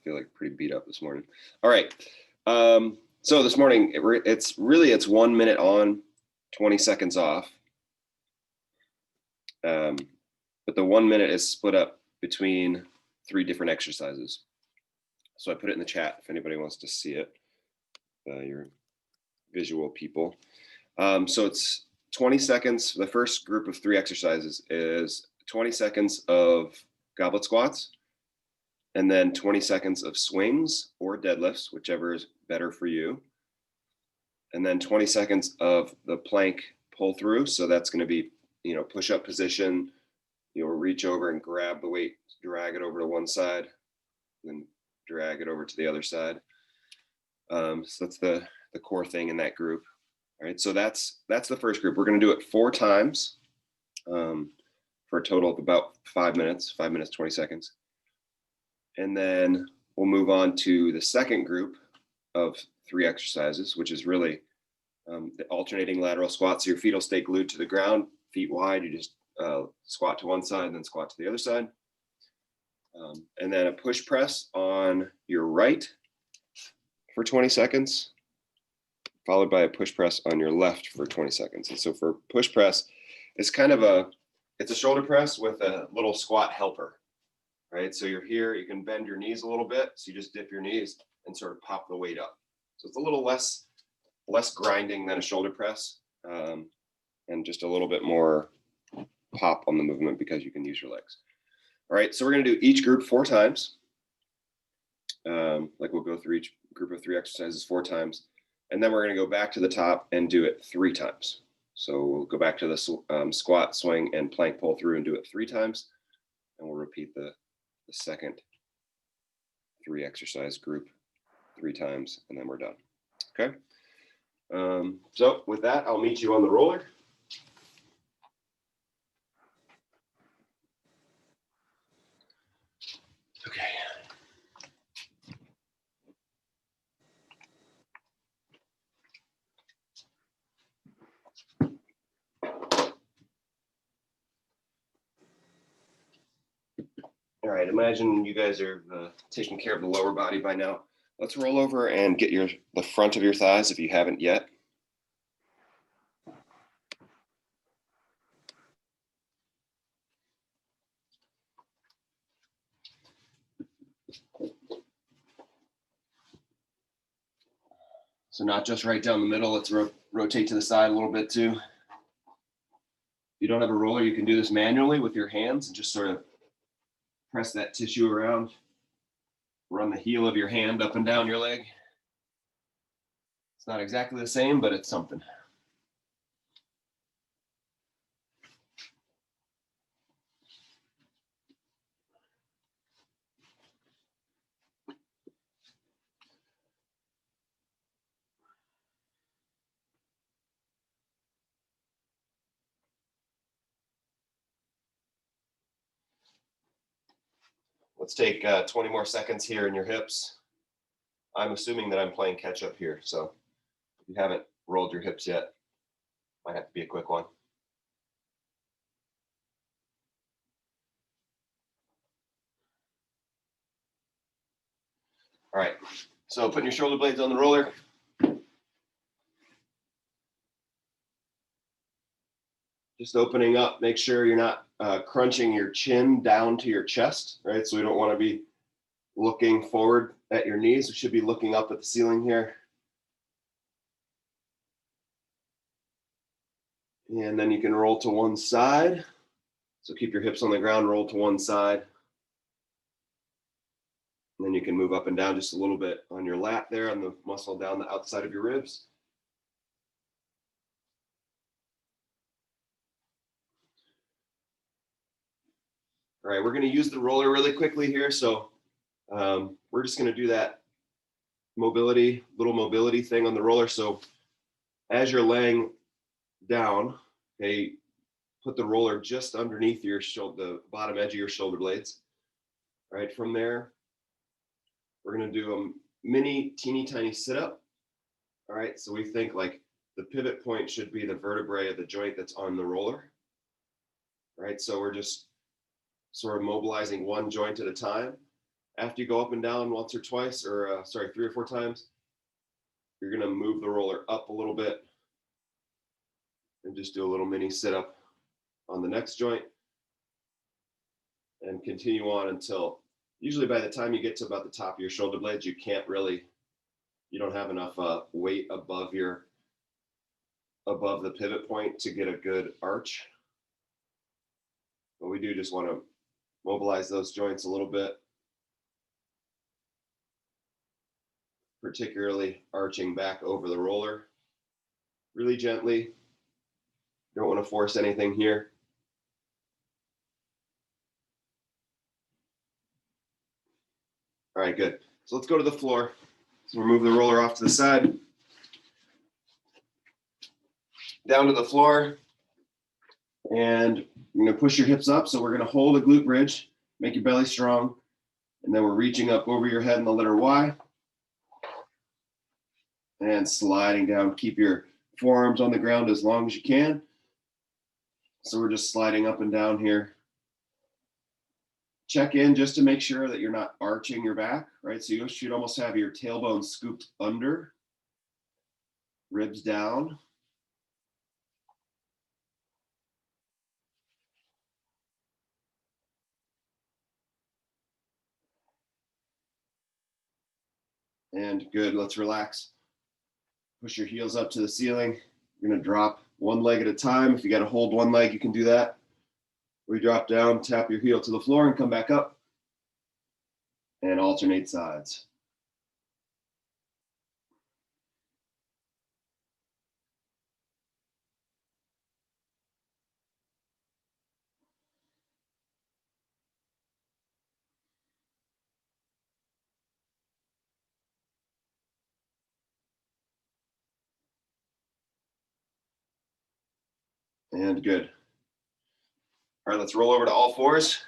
feel like pretty beat up this morning. All right. So this morning, it's 1 minute on, 20 seconds off. But the 1 minute is split up between 3 different exercises. So I put it in the chat if anybody wants to see it, your visual people. So it's 20 seconds. The first group of 3 exercises is 20 seconds of goblet squats, and then 20 seconds of swings or deadlifts, whichever is better for you. And then 20 seconds of the plank pull through. So that's going to be, push up position. You'll reach over and grab the weight, drag it over to one side, then drag it over to the other side. So that's the core thing in that group. All right, so that's the first group. We're going to do it 4 times for a total of about 5 minutes, 5 minutes, 20 seconds. And then we'll move on to the second group of 3 exercises, which is really the alternating lateral squat. So your feet will stay glued to the ground, feet wide. You just squat to one side and then squat to the other side. And then a push press on your right for 20 seconds, followed by a push press on your left for 20 seconds. And so for push press, it's kind of it's a shoulder press with a little squat helper, right? So you're here, you can bend your knees a little bit. So you just dip your knees and sort of pop the weight up. So it's a little less grinding than a shoulder press, and just a little bit more pop on the movement because you can use your legs. All right, so we're going to do each group 4 times. Like we'll go through each group of 3 exercises 4 times, and then we're going to go back to the top and do it 3 times. So we'll go back to the squat, swing, and plank pull through and do it 3 times, and we'll repeat the second 3 exercise group 3 times, and then we're done. Okay. So with that, I'll meet you on the roller. Okay. All right, imagine you guys are taking care of the lower body by now. Let's roll over and get the front of your thighs if you haven't yet. So not just right down the middle, let's rotate to the side a little bit too. If you don't have a roller, you can do this manually with your hands and just sort of press that tissue around. Run the heel of your hand up and down your leg. It's not exactly the same, but it's something. Let's take 20 more seconds here in your hips. I'm assuming that I'm playing catch up here. So if you haven't rolled your hips yet, might have to be a quick one. All right, so putting your shoulder blades on the roller. Just opening up, make sure you're not crunching your chin down to your chest, right? So we don't want to be looking forward at your knees. We should be looking up at the ceiling here. And then you can roll to one side. So keep your hips on the ground, roll to one side. And then you can move up and down just a little bit on your lat there, on the muscle down the outside of your ribs. All right, we're going to use the roller really quickly here. So we're just going to do that little mobility thing on the roller. So as you're laying down, okay, put the roller just underneath your shoulder, the bottom edge of your shoulder blades. All right, from there, we're going to do a mini, teeny tiny sit up. All right, so we think like the pivot point should be the vertebrae of the joint that's on the roller. All right, so we're just sort of mobilizing one joint at a time. after you go up and down once or twice, or sorry, 3 or 4 times, you're gonna move the roller up a little bit and just do a little mini sit up on the next joint and continue on until usually by the time you get to about the top of your shoulder blades, you don't have enough weight above the pivot point to get a good arch. But we do just want to mobilize those joints a little bit, particularly arching back over the roller really gently. Don't want to force anything here. All right, good. So let's go to the floor. So remove the roller off to the side. Down to the floor. And you're going to push your hips up. So we're going to hold a glute bridge, make your belly strong. And then we're reaching up over your head in the letter Y. And sliding down. Keep your forearms on the ground as long as you can. So we're just sliding up and down here. Check in just to make sure that you're not arching your back, right? So you should almost have your tailbone scooped under, ribs down. And good, let's relax. Push your heels up to the ceiling. You're gonna drop one leg at a time. If you gotta hold one leg, you can do that. We drop down, tap your heel to the floor and come back up. And alternate sides. And good. All right, let's roll over to all fours.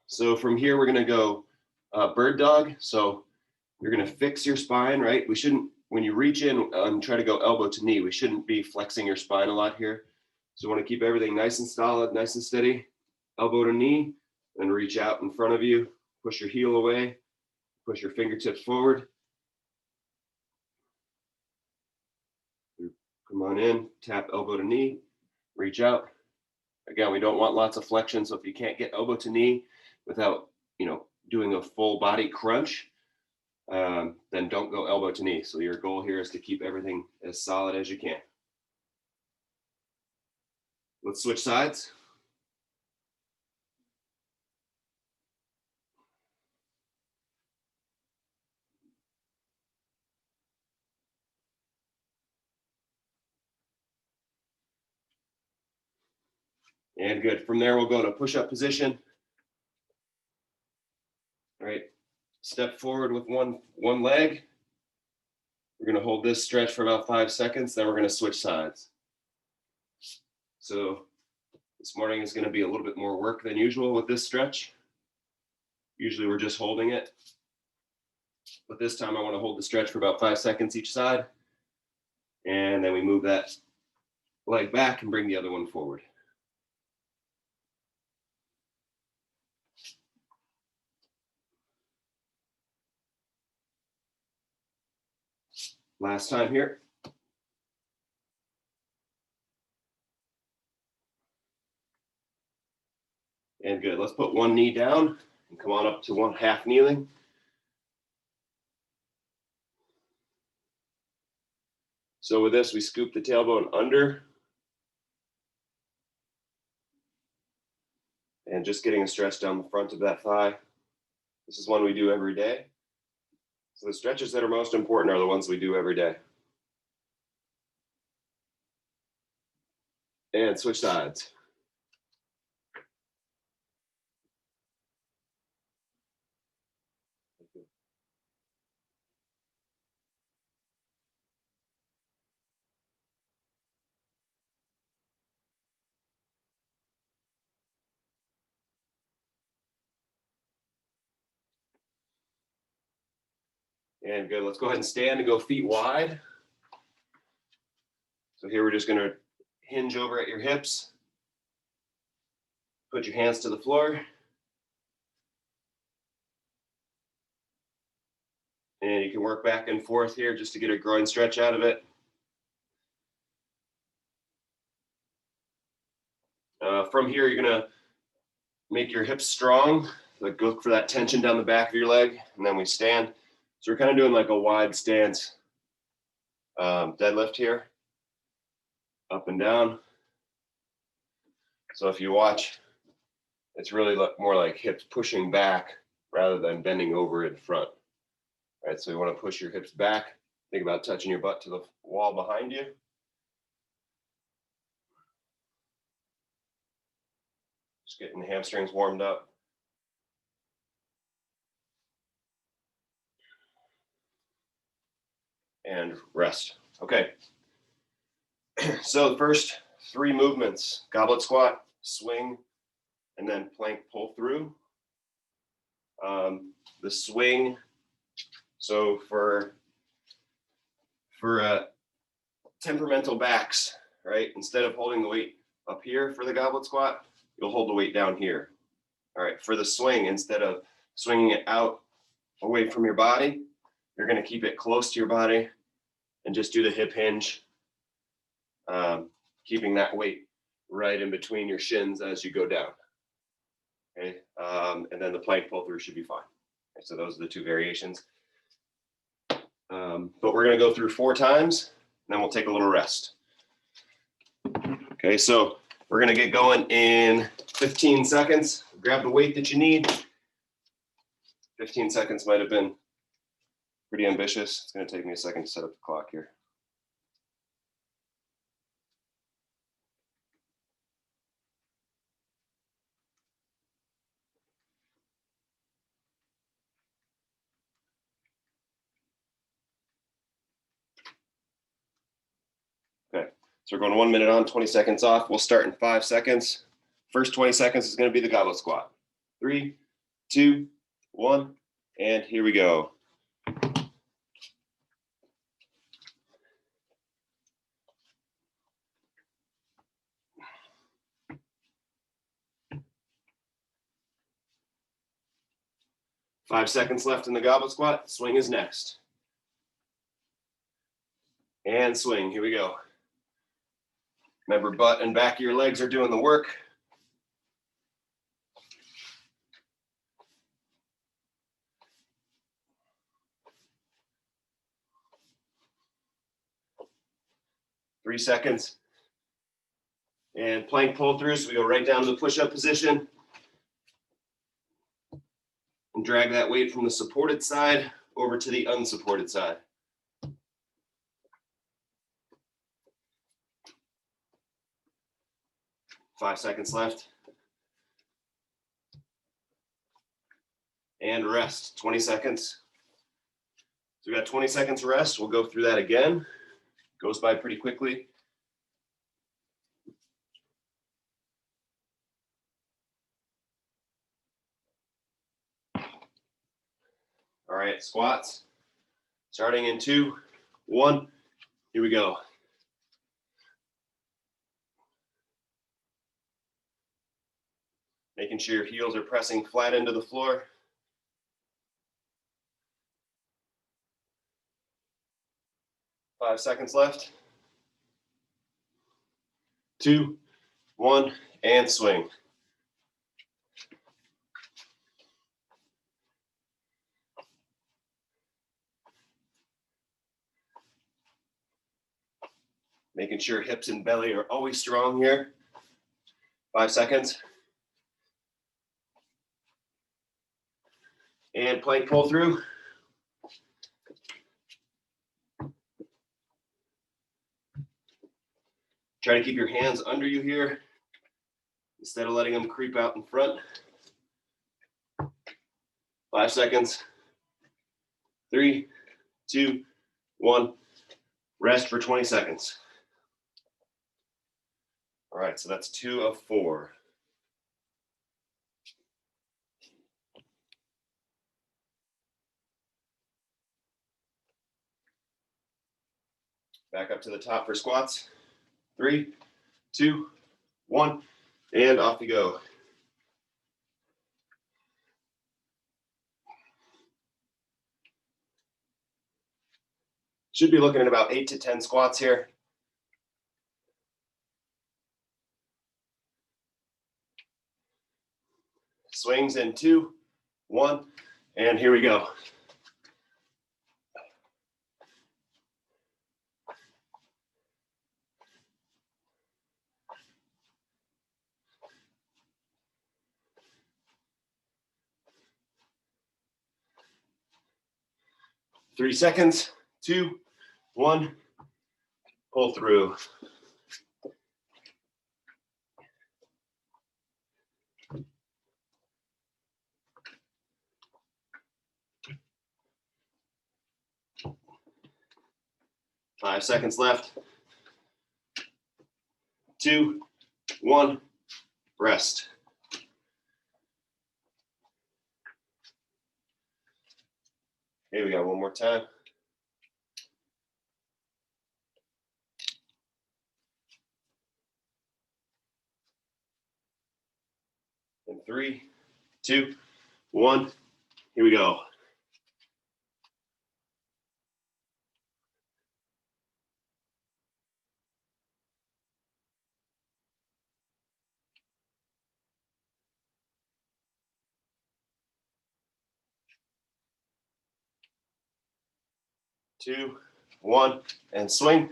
So from here, we're gonna go bird dog. So you're gonna fix your spine, right? We shouldn't, when you reach in and try to go elbow to knee, we shouldn't be flexing your spine a lot here. So you wanna keep everything nice and solid, nice and steady. Elbow to knee, then reach out in front of you, push your heel away, push your fingertips forward. Come on in, tap elbow to knee, reach out. Again, we don't want lots of flexion, so if you can't get elbow to knee without, doing a full body crunch, then don't go elbow to knee. So your goal here is to keep everything as solid as you can. Let's switch sides. And good. From there, we'll go to push-up position. All right. Step forward with one leg. We're going to hold this stretch for about 5 seconds. Then we're going to switch sides. So this morning is going to be a little bit more work than usual with this stretch. Usually we're just holding it. But this time I want to hold the stretch for about 5 seconds each side. And then we move that leg back and bring the other one forward. Last time here. And good. Let's put one knee down and come on up to one half kneeling. So with this, we scoop the tailbone under. And just getting a stretch down the front of that thigh. This is one we do every day. So the stretches that are most important are the ones we do every day. And switch sides. And good. Let's go ahead and stand and go feet wide. So here we're just going to hinge over at your hips. Put your hands to the floor. And you can work back and forth here just to get a groin stretch out of it. From here, you're gonna make your hips strong. Like look for that tension down the back of your leg, and then we stand. So we're kind of doing like a wide stance deadlift here, up and down. So if you watch, it's really more like hips pushing back rather than bending over in front. All right, so you want to push your hips back. Think about touching your butt to the wall behind you. Just getting the hamstrings warmed up. And rest. Okay. So the first 3 movements: goblet squat, swing, and then plank pull through. The swing, so for temperamental backs, right? Instead of holding the weight up here for the goblet squat, you'll hold the weight down here. All right, for the swing, instead of swinging it out away from your body, you're gonna keep it close to your body and just do the hip hinge, keeping that weight right in between your shins as you go down. Okay, and then the plank pull through should be fine. Okay, so those are the 2 variations. But we're gonna go through 4 times, and then we'll take a little rest. Okay, so we're gonna get going in 15 seconds. Grab the weight that you need. 15 seconds might have been pretty ambitious. It's gonna take me a second to set up the clock here. Okay, so we're going 1 minute on, 20 seconds off. We'll start in 5 seconds. First 20 seconds is gonna be the goblet squat. 3, 2, 1, and here we go. Five seconds left in the goblet squat. Swing is next. And swing, here we go. Remember, butt and back of your legs are doing the work. Three seconds. And plank pull through, so we go right down to the push-up position. And drag that weight from the supported side over to the unsupported side. Five seconds left. And rest, 20 seconds. So we got 20 seconds rest. We'll go through that again. Goes by pretty quickly. All right, squats. Starting in 2, 1, here we go. Making sure your heels are pressing flat into the floor. Five seconds left. 2, 1, and swing. Making sure hips and belly are always strong here. 5 seconds. And plank pull through. Try to keep your hands under you here instead of letting them creep out in front. 5 seconds. 3, 2, 1. Rest for 20 seconds. All right, so that's 2 of 4. Back up to the top for squats. 3, 2, 1, and off you go. Should be looking at about 8 to 10 squats here. Swings in 2, 1, and here we go. Three seconds, 2, 1, pull through. Five seconds left. 2, 1, rest. Here we go, one more time. In 3, 2, 1, here we go. Two, 1, and swing.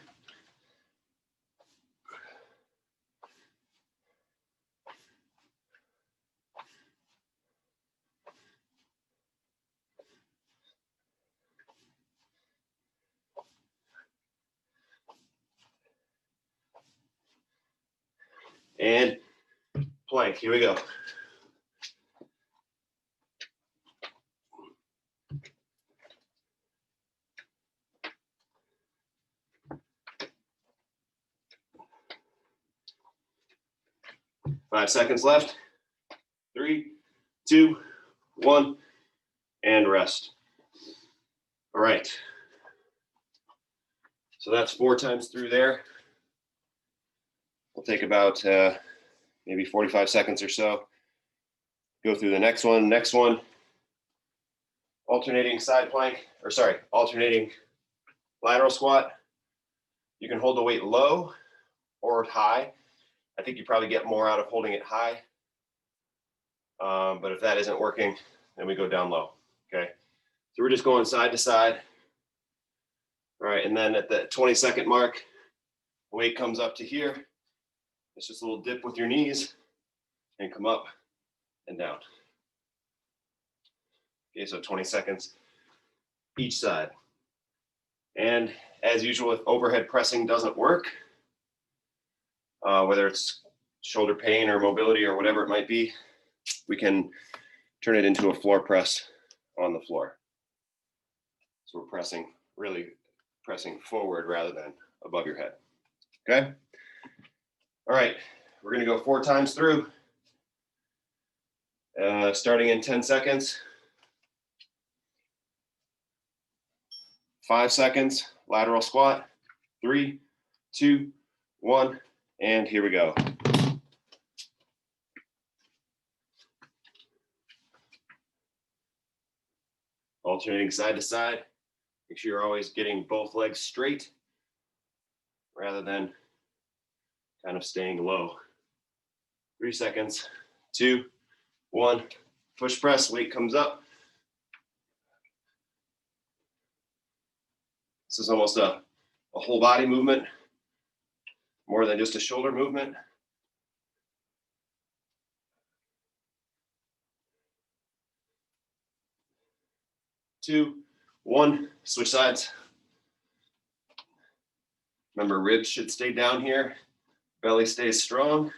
And plank, here we go. Five seconds left. 3, 2, 1, and rest. All right. So that's 4 times through there. We'll take about maybe 45 seconds or so. Go through the next one. Next one, alternating side plank, or sorry, alternating lateral squat. You can hold the weight low or high. I think you probably get more out of holding it high. But if that isn't working, then we go down low, okay? So we're just going side to side. All right, and then at the 20-second mark, weight comes up to here. It's just a little dip with your knees and come up and down. Okay, so 20 seconds each side. And as usual, if overhead pressing doesn't work, whether it's shoulder pain or mobility or whatever it might be, we can turn it into a floor press on the floor. So we're pressing, really pressing forward rather than above your head, okay? All right, we're gonna go 4 times through, starting in 10 seconds. 5 seconds, lateral squat. 3, 2, 1, and here we go. Alternating side to side. Make sure you're always getting both legs straight rather than kind of staying low. 3 seconds, 2, 1, push press, weight comes up. This is almost a whole body movement, more than just a shoulder movement. Two, 1, switch sides. Remember, ribs should stay down here. Belly stays strong.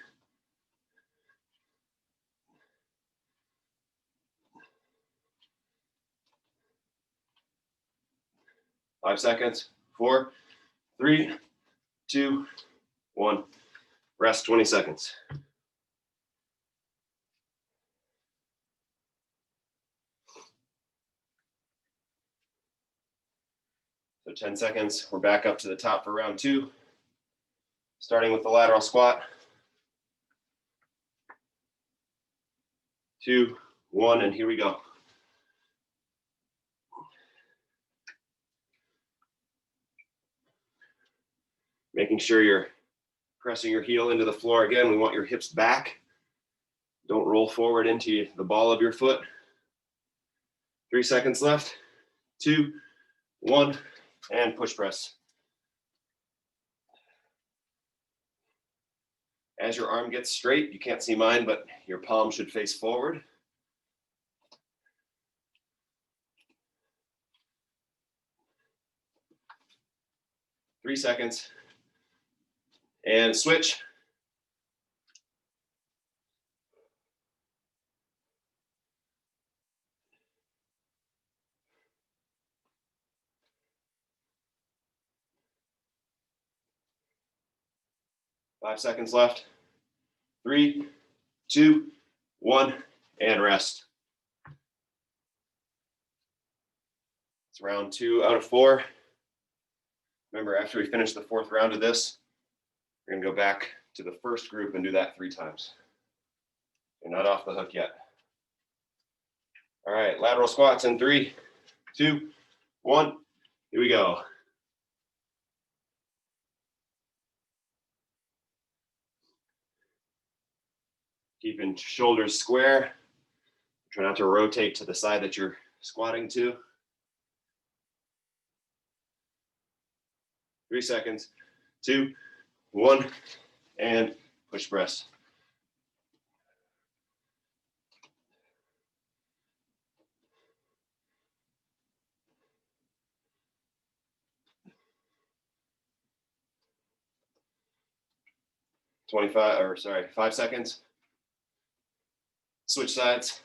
Five seconds, 4, 3, 2, 1. Rest 20 seconds. So 10 seconds, we're back up to the top for round 2. Starting with the lateral squat. 2, 1, and here we go. Making sure you're pressing your heel into the floor. Again, we want your hips back. Don't roll forward into the ball of your foot. 3 seconds left. 2, 1, and push press. As your arm gets straight, you can't see mine, but your palm should face forward. Three seconds. And switch. Five seconds left. 3, 2, 1, and rest. It's round 2 out of 4. Remember, after we finish the 4th round of this, we're going to go back to the first group and do that 3 times. You're not off the hook yet. All right, lateral squats in 3, 2, 1. Here we go. Keeping shoulders square. Try not to rotate to the side that you're squatting to. 3 seconds. 2, 1, and push press. Five seconds. Switch sides.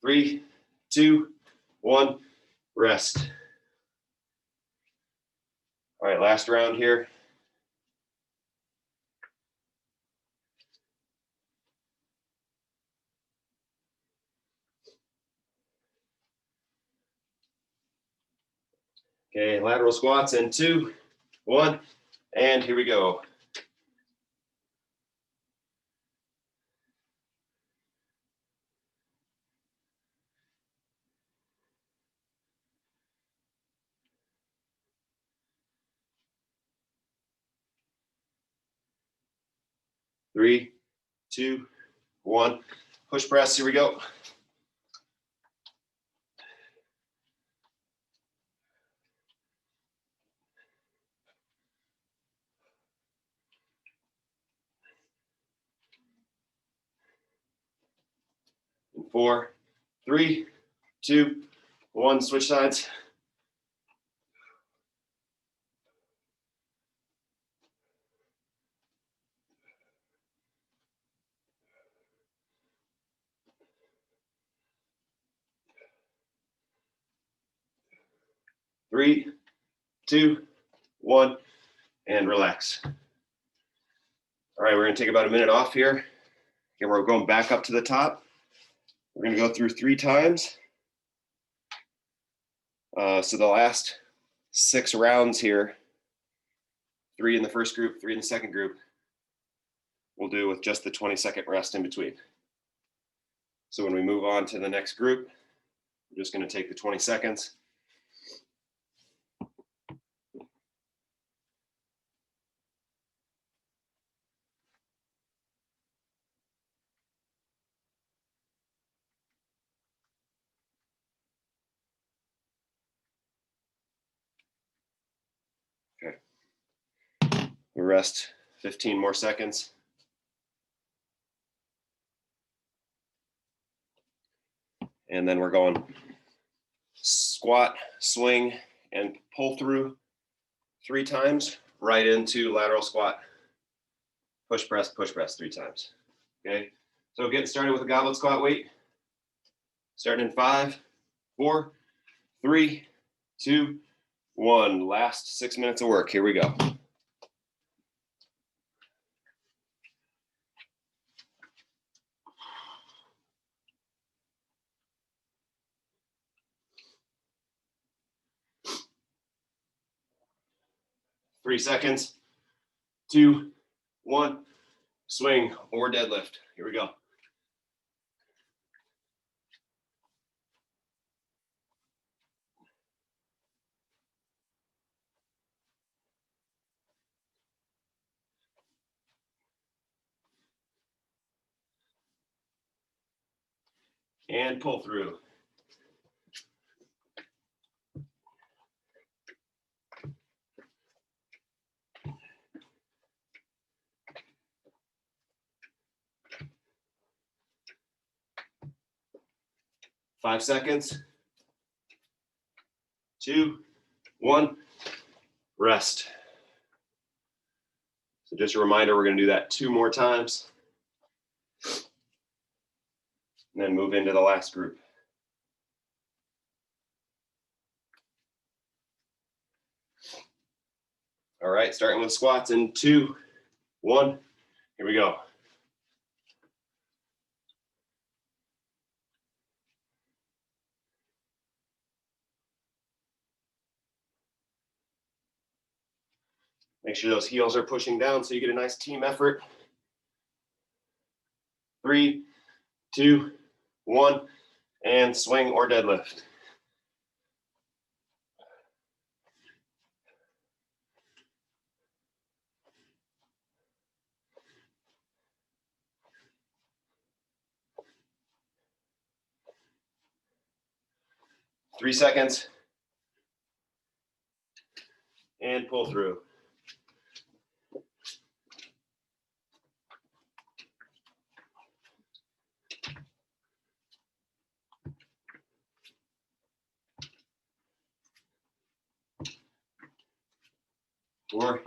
Three, 2, 1, rest. All right, last round here. Okay, lateral squats in 2, 1, and here we go. Three, 2, 1, push press, here we go. In 4, 3, 2, 1, switch sides. Three, 2, 1, and relax. All right, we're gonna take about a minute off here. Okay, we're going back up to the top. We're gonna go through 3 times. So the last 6 rounds here, 3 in the first group, 3 in the second group, we'll do with just the 20-second rest in between. So when we move on to the next group, we're just gonna take the 20 seconds. Okay. We rest 15 more seconds. And then we're going squat, swing, and pull through 3 times, right into lateral squat, push press 3 times. Okay, so getting started with a goblet squat weight. Starting in 5, 4, 3, 2, 1. Last 6 minutes of work. Here we go. 3 seconds, 2, 1, swing or deadlift. Here we go. And pull through. Five seconds, 2, 1, rest. So just a reminder, we're going to do that 2 more times. And then move into the last group. All right, starting with squats in 2, 1, here we go. Make sure those heels are pushing down so you get a nice team effort. 3, 2, 1, and swing or deadlift. Three seconds, and pull through. Four,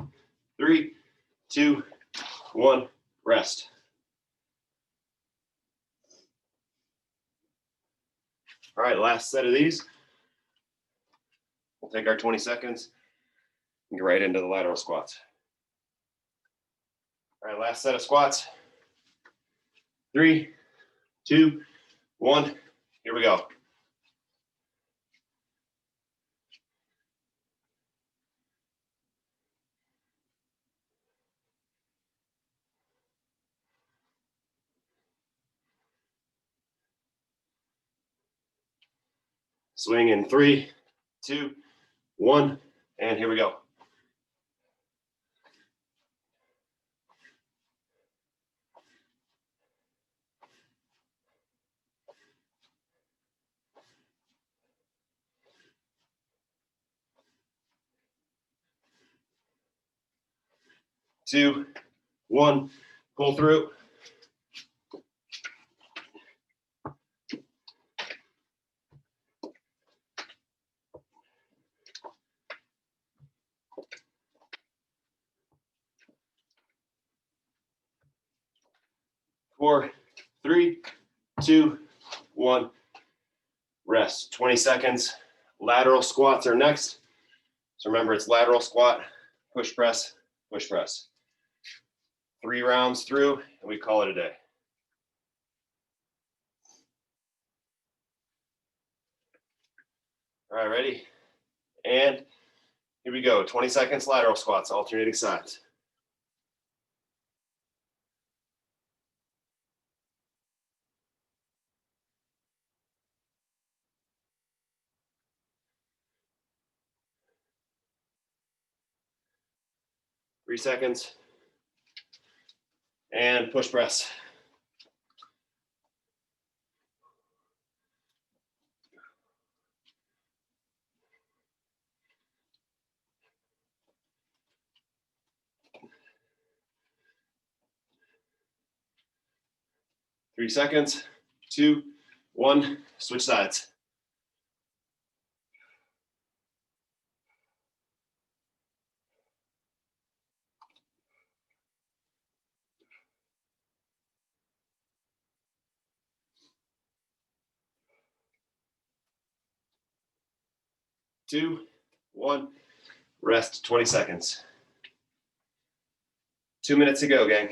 3, 2, 1, rest. All right, last set of these. We'll take our 20 seconds and get right into the lateral squats. All right, last set of squats. 3, 2, 1, here we go. Swing in 3, 2, 1, and here we go. Two, 1, pull through. Four, 3, 2, 1, rest. 20 seconds. Lateral squats are next. So remember, it's lateral squat, push press, push press. 3 rounds through, and we call it a day. All right, ready? And here we go. 20 seconds lateral squats, alternating sides. Three seconds. And push press. Three seconds. 2, 1, switch sides. Two, 1, rest 20 seconds. 2 minutes to go, gang.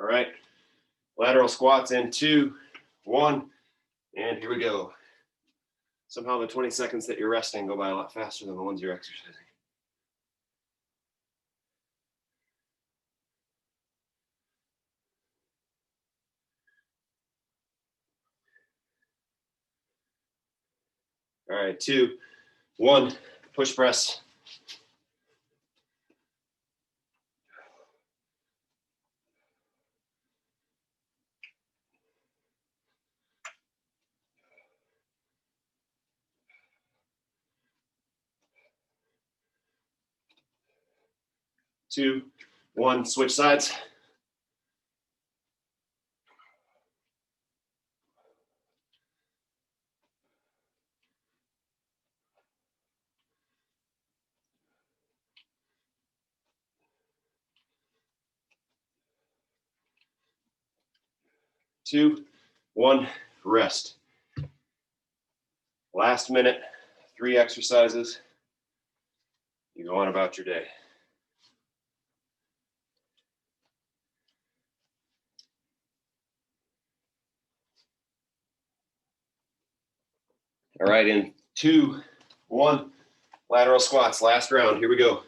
All right. Lateral squats in 2, 1, and here we go. Somehow the 20 seconds that you're resting go by a lot faster than the ones you're exercising. All right, 2, 1, push press. 2, 1, switch sides. 2, 1, rest. Last minute, 3 exercises. You go on about your day. All right, in 2, 1, lateral squats, last round. Here we go.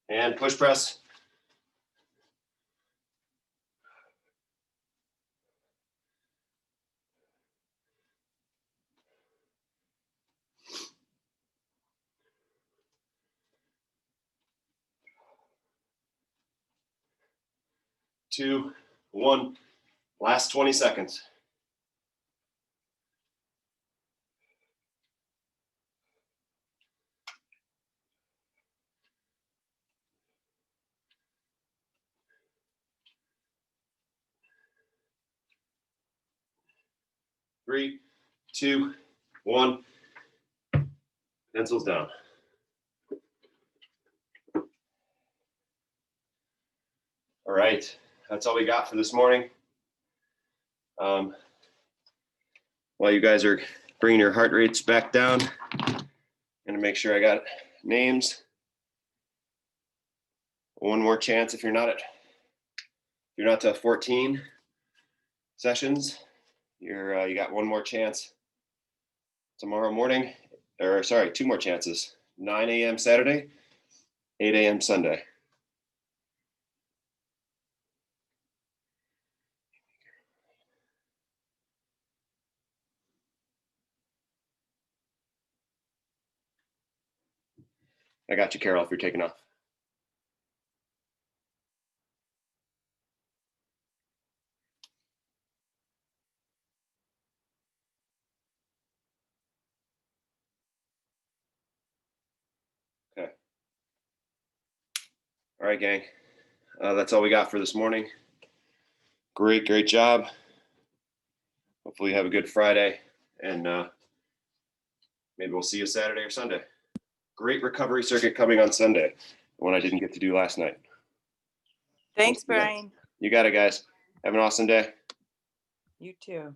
And push press. 2, 1, last 20 seconds. 3, 2, 1, pencils down. All right, that's all we got for this morning. While you guys are bringing your heart rates back down, I'm gonna make sure I got names. One more chance if you're not to 14 sessions, you got one more chance tomorrow morning, or sorry, 2 more chances. 9 a.m. Saturday, 8 a.m. Sunday. I got you, Carol, if you're taking off. Okay. All right, gang. That's all we got for this morning. Great job. Hopefully you have a good Friday, and maybe we'll see you Saturday or Sunday. Great recovery circuit coming on Sunday, the one I didn't get to do last night. Thanks, Brian. You got it, guys. Have an awesome day. You too.